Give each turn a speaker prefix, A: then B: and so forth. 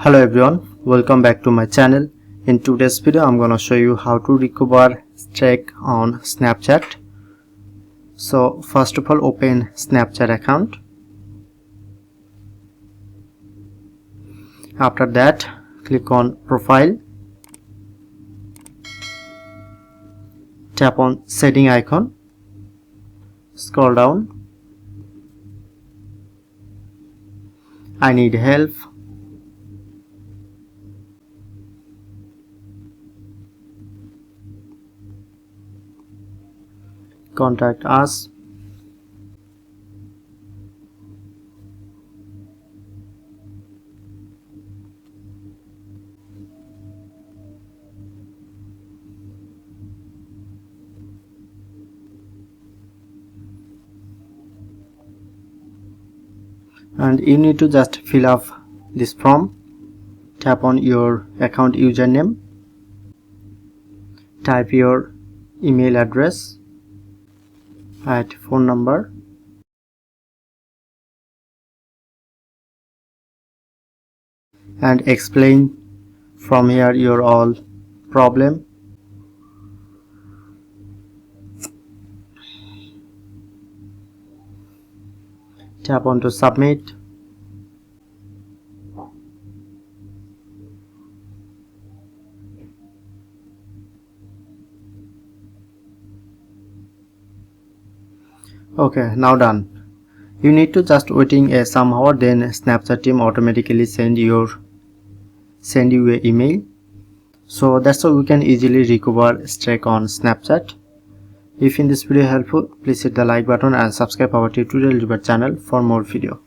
A: Hello everyone, welcome back to my channel. In today's video I'm gonna show you how to recover streak on Snapchat. So first of all, open Snapchat account. After that, click on profile, tap on setting icon, scroll down, I need help, contact us, and you need to just fill up this form. Tap on your account username, type your email address, add phone number, and explain from here your all problem. Tap on to submit. Okay, now done. You need to just waiting some hour, then Snapchat team automatically send you a email. So that's how we can easily recover streak on Snapchat. If in this video helpful, please hit the like button and subscribe our tutorial channel for more video.